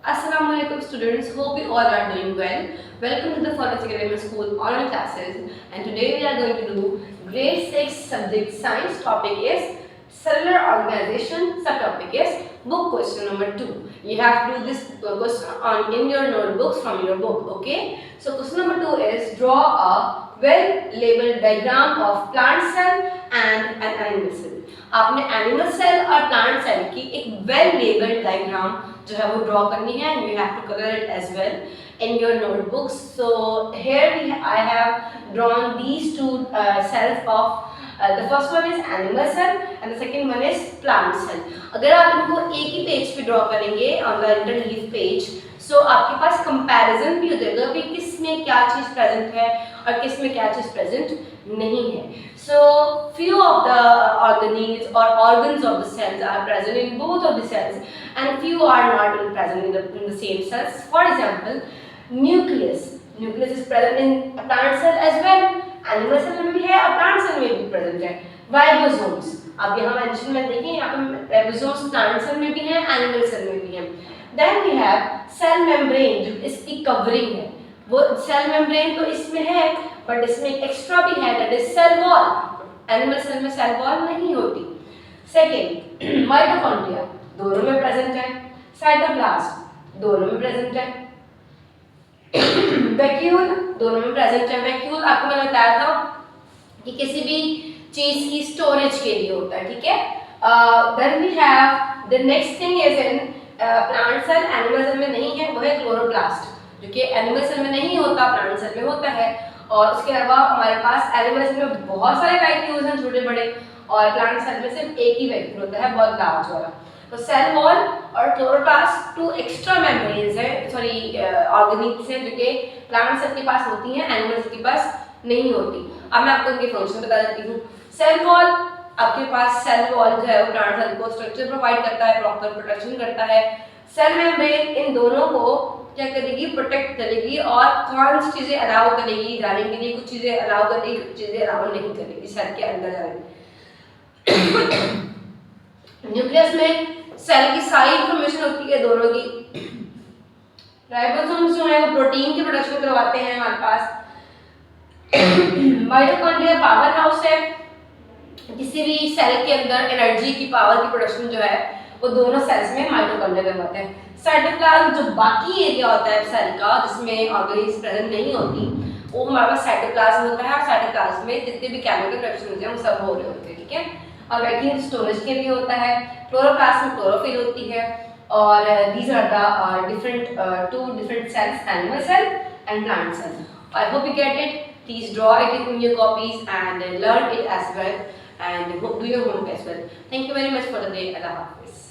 Assalamualaikum students, hope you all are doing well. Welcome to the Forensic Academy School online classes, and today we are going to do grade 6 subject science. Topic is cellular organization, subtopic is book question number 2. You have to do this question in your notebooks from your book, okay? So question number 2 is draw a well labeled diagram of plant cell and an animal cell. आपने animal cell और plant cell की एक well labelled diagram जो है वो draw करनी है and you have to colour it as well in your notebooks. So here I have drawn these two cells of the first one is animal cell and the second one is plant cell. अगर आप इनको एक ही page पे draw करेंगे on the interleaf page, so आपके पास comparison भी हो जाएगा कि किस में क्या चीज़ प्रेजेंट है और किस में क्या चीज़ प्रेजेंट नहीं है. So few of the organelles or organs of the cells are present in both of the cells and few are not present in the same cells. For example, nucleus is present in a plant cell as well. Animal cell में भी है और plant cell में भी present है. Ribosomes, अब यहाँ mention में देखिए, यहाँ पे ribosomes plant cell में भी है, animal cell में भी है. Then we have cell membrane जो इसकी covering है. वो cell membrane तो इसमें है, but इसमें एक extra भी है, that is cell wall. Animal cell में cell wall नहीं होती. Second, mitochondria दोनों में present है. Cytoplasm दोनों में present है. वैक्यूल दोनों में प्रेजेंट है. वैक्यूल आपको मैंने बताया था कि किसी भी चीज की स्टोरेज के लिए होता है, ठीक है. Then we have the next thing is in plant cell. Animal cell में नहीं है, वो है क्लोरोप्लास्ट, जो कि एनिमल सेल में नहीं होता, प्लांट सेल में होता है. और उसके अलावा हमारे पास एनिमल सेल में बहुत सारे वैक्यूल्स हैं, छोटे बड़े, और प्लांट सेल में सिर्फ एक ही वैक्यूल होता है, बहुत लार्ज वाला. तो सेल वॉल और क्लोरोप्लास्ट टू एक्स्ट्रा मेम्ब्रेन्स है, सॉरी ऑर्गेनिल्स हैं, जो कि प्लांट सेल के पास होती हैं, एनिमल सेल के पास नहीं होती. अब मैं आपको इनके फंक्शन बता देती हूँ. सेल वॉल, आपके पास सेल वॉल जो है वो प्लांट सेल को स्ट्रक्चर प्रोवाइड करता है, प्रॉपर प्रोटेक्शन करता है. सेल मेम्ब्रेन इन दोनों को क्या करेगी, प्रोटेक्ट करेगी और कौन सी चीजें अलाउ करेगी जाने के लिए, कुछ चीजें अलाउ करेगी, कुछ चीजें अलाउ नहीं करेगी सेल के अंदर जाने. न्यूक्लियस में सेल की सारी इंफॉर्मेशन होती है दोनों की. राइबोसोम्स जो है वो प्रोटीन की प्रोडक्शन करवाते हैं हमारे पास. माइटोकॉन्ड्रिया पावर हाउस है, किसी भी सेल के अंदर एनर्जी की, पावर की प्रोडक्शन जो है वो दोनों सेल्स में माइटोकॉन्ड्रिया करवाते हैं. साइटोप्लाज्म जो बाकी एरिया होता है सेल का जिसमें ऑर्गेनेल्स प्रेजेंट नहीं होती, वो हमारे पास साइटोप्लाज्म होता है. और साइटोप्लाज्म में जितने भी केमिकल रिएक्शन होते हैं वो सब हो रहे होते हैं, ठीक है. और वैक्यूल स्टोरेज के लिए होता है. क्लोरोप्लास्ट में क्लोरोफिल होती है. और these are the two different cells, animal cell and plant cell. I hope you get it. Please draw it in your copies and learn it as well and do your homework as well. Thank you very much for the day. Allah Hafiz.